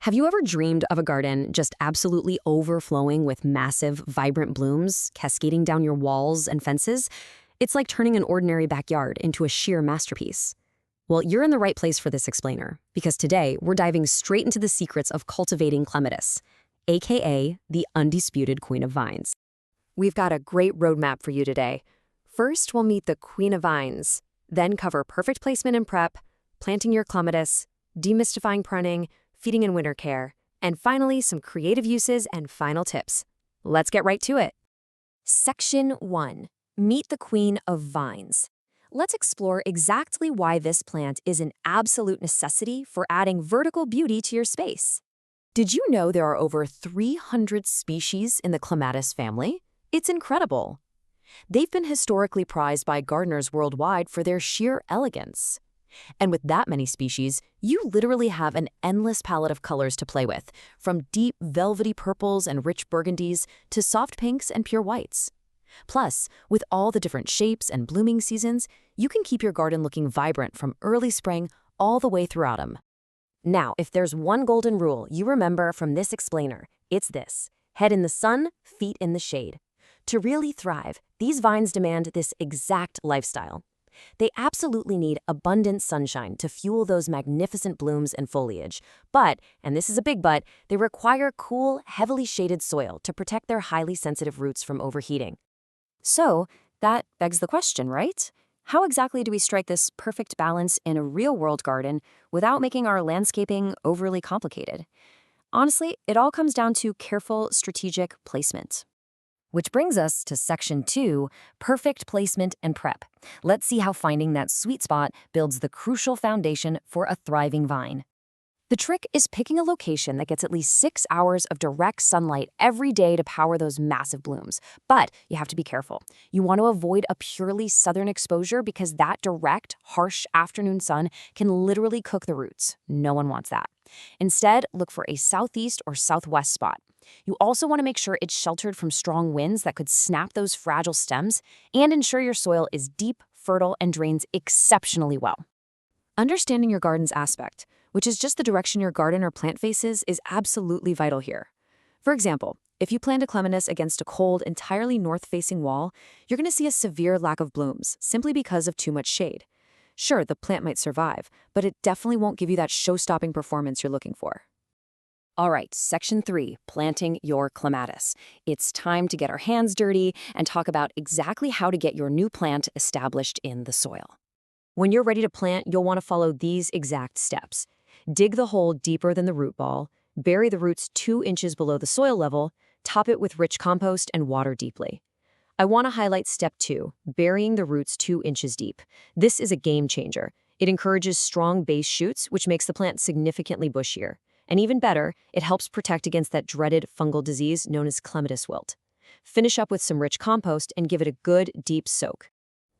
Have you ever dreamed of a garden just absolutely overflowing with massive, vibrant blooms cascading down your walls and fences? It's like turning an ordinary backyard into a sheer masterpiece. Well, you're in the right place for this explainer, because today we're diving straight into the secrets of cultivating clematis, aka the undisputed queen of vines. We've got a great roadmap for you today. First, we'll meet the queen of vines, then cover perfect placement and prep, planting your clematis, demystifying pruning, feeding and winter care, and finally some creative uses and final tips. Let's get right to it. Section 1. Meet the queen of vines. Let's explore exactly why this plant is an absolute necessity for adding vertical beauty to your space. Did you know there are over 300 species in the Clematis family? It's incredible. They've been historically prized by gardeners worldwide for their sheer elegance. And with that many species, you literally have an endless palette of colors to play with, from deep velvety purples and rich burgundies to soft pinks and pure whites. Plus, with all the different shapes and blooming seasons, you can keep your garden looking vibrant from early spring all the way through autumn. Now, if there's one golden rule you remember from this explainer, it's this: head in the sun, feet in the shade. To really thrive, these vines demand this exact lifestyle. They absolutely need abundant sunshine to fuel those magnificent blooms and foliage. But, and this is a big but, they require cool, heavily shaded soil to protect their highly sensitive roots from overheating. So, that begs the question, right? How exactly do we strike this perfect balance in a real-world garden without making our landscaping overly complicated? Honestly, it all comes down to careful, strategic placement. Which brings us to Section 2, perfect placement and prep. Let's see how finding that sweet spot builds the crucial foundation for a thriving vine. The trick is picking a location that gets at least 6 hours of direct sunlight every day to power those massive blooms. But you have to be careful. You want to avoid a purely southern exposure because that direct, harsh afternoon sun can literally cook the roots. No one wants that. Instead, look for a southeast or southwest spot. You also want to make sure it's sheltered from strong winds that could snap those fragile stems, and ensure your soil is deep, fertile, and drains exceptionally well. Understanding your garden's aspect, which is just the direction your garden or plant faces, is absolutely vital here. For example, if you plant a clematis against a cold, entirely north-facing wall, you're going to see a severe lack of blooms simply because of too much shade. Sure, the plant might survive, but it definitely won't give you that show-stopping performance you're looking for. All right, Section 3, planting your clematis. It's time to get our hands dirty and talk about exactly how to get your new plant established in the soil. When you're ready to plant, you'll want to follow these exact steps. Dig the hole deeper than the root ball, bury the roots 2 inches below the soil level, top it with rich compost, and water deeply. I want to highlight Step 2, burying the roots 2 inches deep. This is a game changer. It encourages strong base shoots, which makes the plant significantly bushier. And even better, it helps protect against that dreaded fungal disease known as clematis wilt. Finish up with some rich compost and give it a good, deep soak.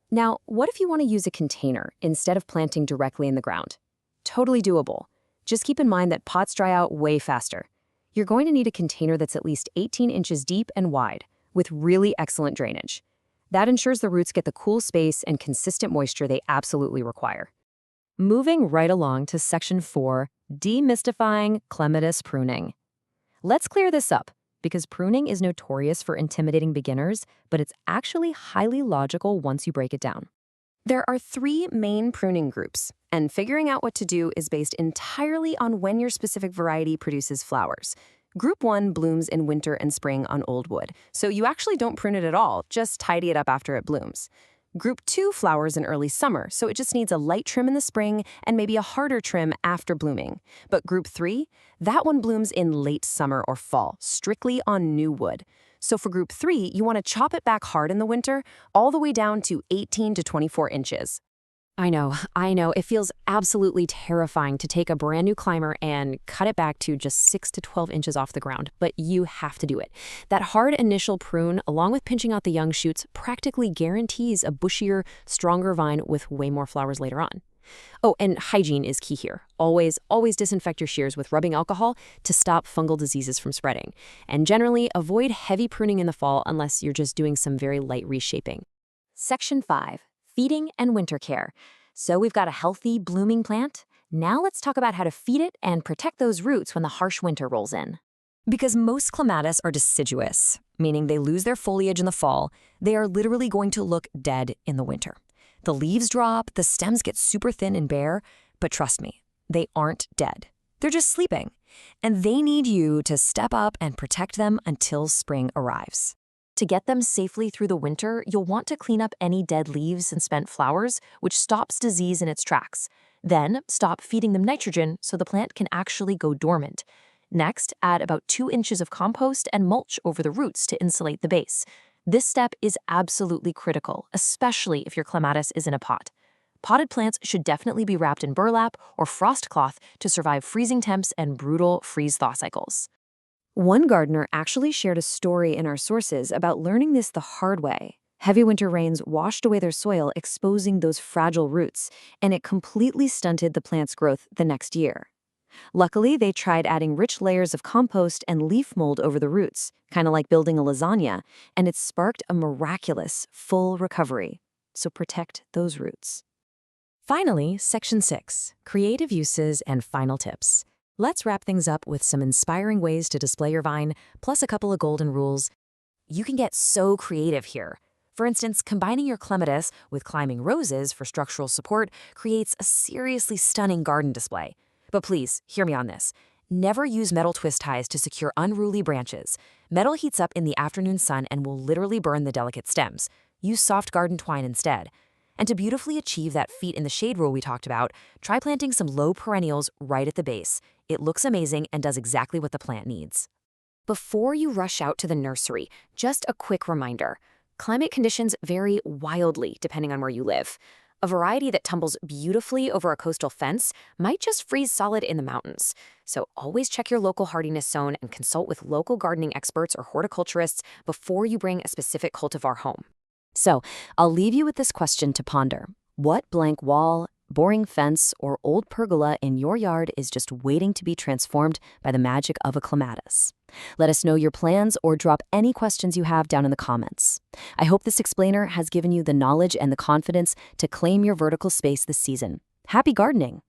Now, what if you want to use a container instead of planting directly in the ground? Totally doable. Just keep in mind that pots dry out way faster. You're going to need a container that's at least 18 inches deep and wide, with really excellent drainage. That ensures the roots get the cool space and consistent moisture they absolutely require. Moving right along to Section 4, demystifying clematis pruning. Let's clear this up, because pruning is notorious for intimidating beginners, but it's actually highly logical once you break it down. There are 3 main pruning groups, and figuring out what to do is based entirely on when your specific variety produces flowers. Group 1 blooms in winter and spring on old wood, so you actually don't prune it at all, just tidy it up after it blooms. Group 2 flowers in early summer, so it just needs a light trim in the spring and maybe a harder trim after blooming. But Group 3, that one blooms in late summer or fall, strictly on new wood. So for Group 3, you want to chop it back hard in the winter, all the way down to 18 to 24 inches. I know, it feels absolutely terrifying to take a brand new climber and cut it back to just 6 to 12 inches off the ground, but you have to do it. That hard initial prune, along with pinching out the young shoots, practically guarantees a bushier, stronger vine with way more flowers later on. Oh, and hygiene is key here. Always disinfect your shears with rubbing alcohol to stop fungal diseases from spreading. And generally, avoid heavy pruning in the fall unless you're just doing some very light reshaping. Section 5. Feeding and winter care. So we've got a healthy, blooming plant. Now let's talk about how to feed it and protect those roots when the harsh winter rolls in. Because most clematis are deciduous, meaning they lose their foliage in the fall, they are literally going to look dead in the winter. The leaves drop, the stems get super thin and bare, but trust me, they aren't dead. They're just sleeping, and they need you to step up and protect them until spring arrives. To get them safely through the winter, you'll want to clean up any dead leaves and spent flowers, which stops disease in its tracks. Then, stop feeding them nitrogen so the plant can actually go dormant. Next, add about 2 inches of compost and mulch over the roots to insulate the base. This step is absolutely critical, especially if your clematis is in a pot. Potted plants should definitely be wrapped in burlap or frost cloth to survive freezing temps and brutal freeze-thaw cycles. One gardener actually shared a story in our sources about learning this the hard way. Heavy winter rains washed away their soil, exposing those fragile roots, and it completely stunted the plant's growth the next year. Luckily, they tried adding rich layers of compost and leaf mold over the roots, kind of like building a lasagna, and it sparked a miraculous, full recovery. So protect those roots. Finally, Section 6, Creative Uses and Final Tips. Let's wrap things up with some inspiring ways to display your vine, plus a couple of golden rules. You can get so creative here. For instance, combining your clematis with climbing roses for structural support creates a seriously stunning garden display. But please, hear me on this. Never use metal twist ties to secure unruly branches. Metal heats up in the afternoon sun and will literally burn the delicate stems. Use soft garden twine instead. And to beautifully achieve that feet in the shade rule we talked about, try planting some low perennials right at the base. It looks amazing and does exactly what the plant needs. Before you rush out to the nursery, just a quick reminder. Climate conditions vary wildly depending on where you live. A variety that tumbles beautifully over a coastal fence might just freeze solid in the mountains. So always check your local hardiness zone and consult with local gardening experts or horticulturists before you bring a specific cultivar home. So I'll leave you with this question to ponder. What blank wall, boring fence, or old pergola in your yard is just waiting to be transformed by the magic of a clematis? Let us know your plans or drop any questions you have down in the comments. I hope this explainer has given you the knowledge and the confidence to claim your vertical space this season. Happy gardening!